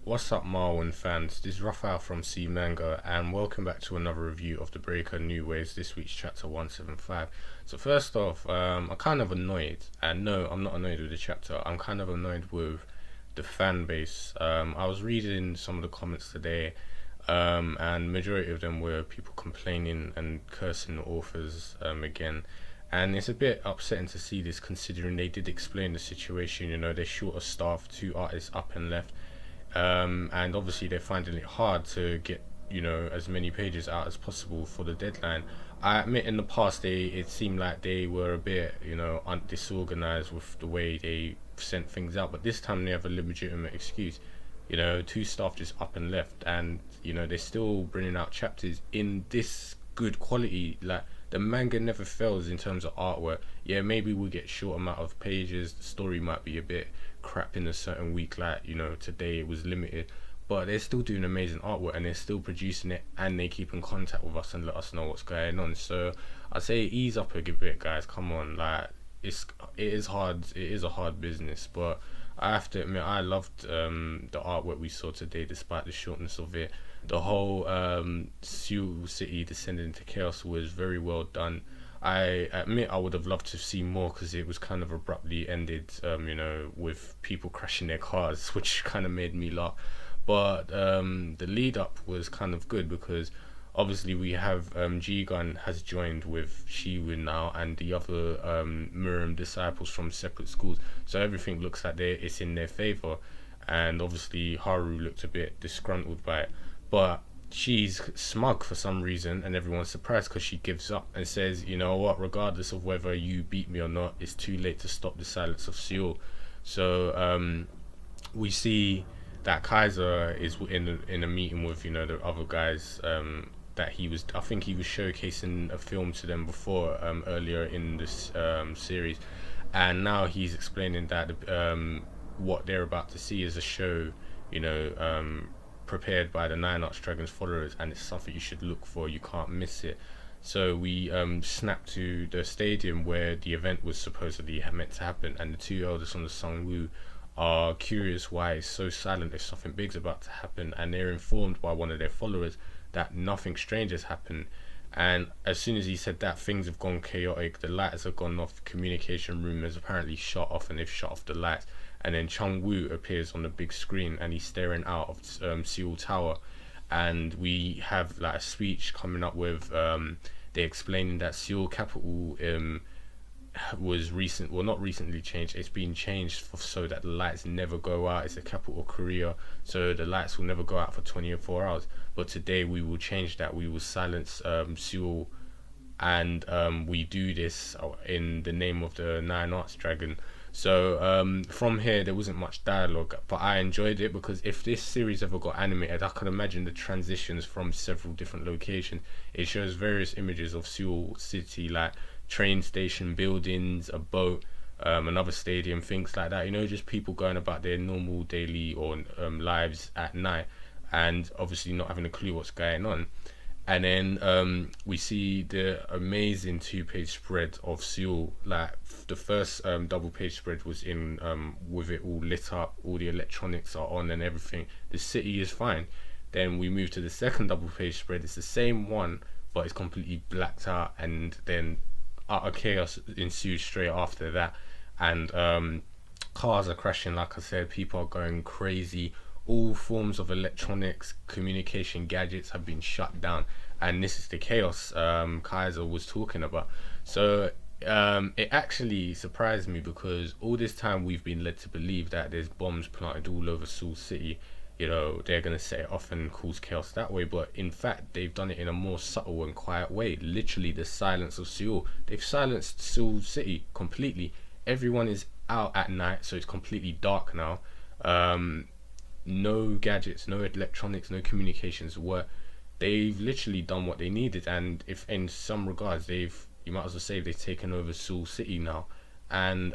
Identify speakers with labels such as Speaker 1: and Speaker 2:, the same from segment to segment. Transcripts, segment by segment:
Speaker 1: What's up, Marwen fans? This is Raphael from C Manga, and welcome back to another review of the Breaker New Waves. This week's chapter 175. So first off, I'm kind of annoyed, and no, I'm not annoyed with the chapter. I'm kind of annoyed with the fan base. I was reading some of the comments today, and majority of them were people complaining and cursing the authors again. And it's a bit upsetting to see this, considering they did explain the situation. You know, they're short of staff, two artists up and left. And obviously they're finding it hard to get as many pages out as possible for the deadline. I admit in the past it seemed like they were a bit disorganized with the way they sent things out, but this time they have a legitimate excuse. Two staff just up and left, and they're still bringing out chapters in this good quality. Like, the manga never fails in terms of artwork. Yeah, maybe we'll get short amount of pages, the story might be a bit crap in a certain week, like today it was limited, but they're still doing amazing artwork, and they're still producing it, and they keep in contact with us and let us know what's going on. So I say ease up a bit, guys. Come on, like, it is hard. It is a hard business, but I have to admit I loved the artwork we saw today, despite the shortness of it. The whole Seoul city descending into chaos was very well done. I admit I would have loved to see more, because it was kind of abruptly ended, with people crashing their cars, which kind of made me laugh. But the lead up was kind of good, because obviously we have Ji-Gun has joined with Shi-Woon now, and the other Murim disciples from separate schools. So everything looks like it's in their favor, and obviously Haru looked a bit disgruntled by it, but she's smug for some reason, and everyone's surprised because she gives up and says, you know what, regardless of whether you beat me or not, it's too late to stop the silence of Seoul. So we see that Kaiser is in a meeting with the other guys, that I think he was showcasing a film to them before, earlier in this series, and now he's explaining that what they're about to see is a show prepared by the Nine Arch Dragons followers, and it's something you should look for. You can't miss it. So we snap to the stadium where the event was supposedly meant to happen, and the two elders on the Sung-woo are curious why it's so silent if something big's about to happen, and they're informed by one of their followers that nothing strange has happened. And as soon as he said that, things have gone chaotic. The lights have gone off, communication room has apparently shut off, and they've shut off the lights. And then Chun-Woo appears on the big screen, and he's staring out of Seoul Tower, and we have like a speech coming up with they're explaining that Seoul capital was not recently changed. It's been changed so that the lights never go out. It's the capital of Korea, so the lights will never go out for 24 hours. But today we will change that. We will silence Seoul, and we do this in the name of the Nine Arch Dragon. So from here there wasn't much dialogue, but I enjoyed it, because if this series ever got animated, I could imagine the transitions from several different locations. It shows various images of Seoul city, like train station, buildings, a boat, another stadium, things like that. Just people going about their normal daily or lives at night, and obviously not having a clue what's going on. And then we see the amazing 2-page spread of Seoul. Like, the first double page spread was in with it all lit up, all the electronics are on and everything. The city is fine. Then we move to the second double page spread. It's the same one, but it's completely blacked out, and then utter chaos ensues straight after that. And cars are crashing, like I said, people are going crazy. All forms of electronics, communication gadgets have been shut down, and this is the chaos Kaiser was talking about. So it actually surprised me, because all this time we've been led to believe that there's bombs planted all over Seoul City. They're going to set it off and cause chaos that way, but in fact they've done it in a more subtle and quiet way. Literally, the silence of Seoul. They've silenced Seoul City completely. Everyone is out at night, so it's completely dark now. No gadgets, no electronics, no communications. They've literally done what they needed, and if in some regards you might as well say they've taken over Seoul City now. And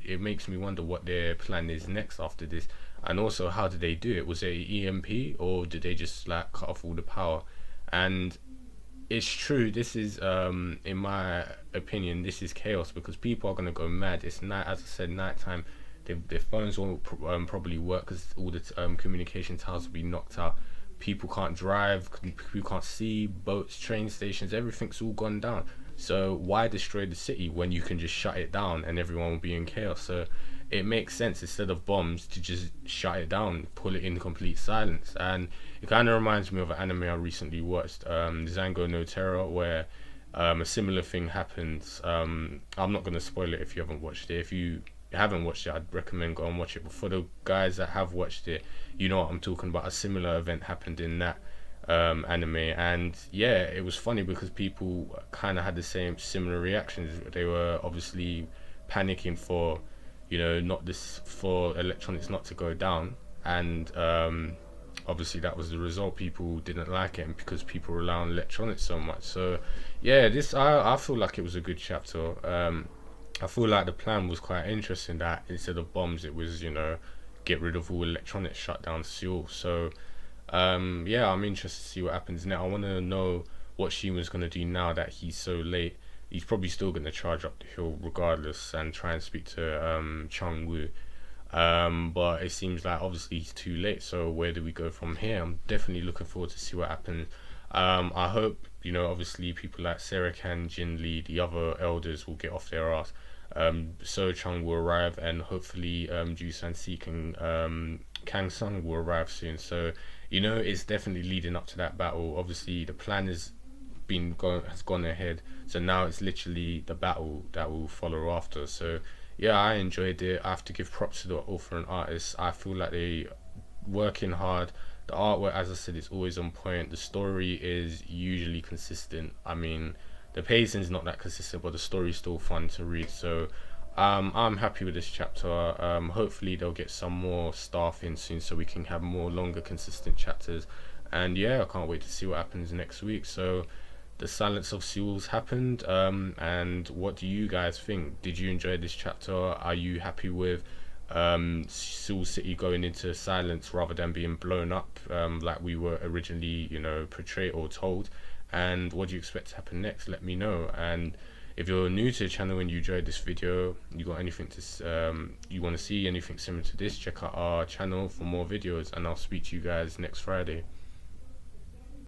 Speaker 1: it makes me wonder what their plan is next after this, and also how did they do it? Was it EMP, or did they just like cut off all the power? And it's true, this is in my opinion, this is chaos, because people are going to go mad. It's night, as I said, nighttime. their phones won't probably work because all the communication towers will be knocked out. People can't drive, people can't see, boats, train stations, everything's all gone down. So why destroy the city when you can just shut it down and everyone will be in chaos? So it makes sense, instead of bombs, to just shut it down, pull it in complete silence. And it kind of reminds me of an anime I recently watched, Zango no Terror, where a similar thing happens. I'm not going to spoil it if you haven't watched it. If you haven't watched it, I'd recommend go and watch it. But for the guys that have watched it, you know what I'm talking about. A similar event happened in that anime, and yeah, it was funny because people kind of had the same similar reactions. They were obviously panicking for, you know, not this, for electronics not to go down, and obviously that was the result. People didn't like it, and because people rely on electronics so much. So yeah, this I feel like it was a good chapter. I feel like the plan was quite interesting, that instead of bombs it was, you know, get rid of all electronics, shut down Seoul. So yeah, I'm interested to see what happens now. I want to know what Shi-Woon's going to do now that he's so late. He's probably still going to charge up the hill regardless and try and speak to Chun-Woo. But it seems like obviously he's too late. So where do we go from here? I'm definitely looking forward to see what happens. I hope, you know, obviously people like Sarah-Kan, Jin-Lee, the other elders will get off their ass. So-Chun will arrive, and hopefully Ju-San-Sik and Kang-Sung will arrive soon. So, you know, it's definitely leading up to that battle. Obviously the plan has gone ahead, so now it's literally the battle that will follow after. So yeah, I enjoyed it. I have to give props to the author and artist. I feel like they working hard. The artwork, as I said, is always on point. The story is usually consistent. I mean, the pacing is not that consistent, but the story is still fun to read. So I'm happy with this chapter. Hopefully they'll get some more staff in soon so we can have more longer consistent chapters. And yeah, I can't wait to see what happens next week. So the Silence of Seoul's happened, and what do you guys think? Did you enjoy this chapter? Are you happy with Seoul City going into silence rather than being blown up like we were originally, you know, portrayed or told? And what do you expect to happen next? Let me know. And if you're new to the channel and you enjoyed this video, you got anything to you want to see anything similar to this, check out our channel for more videos, and I'll speak to you guys next Friday.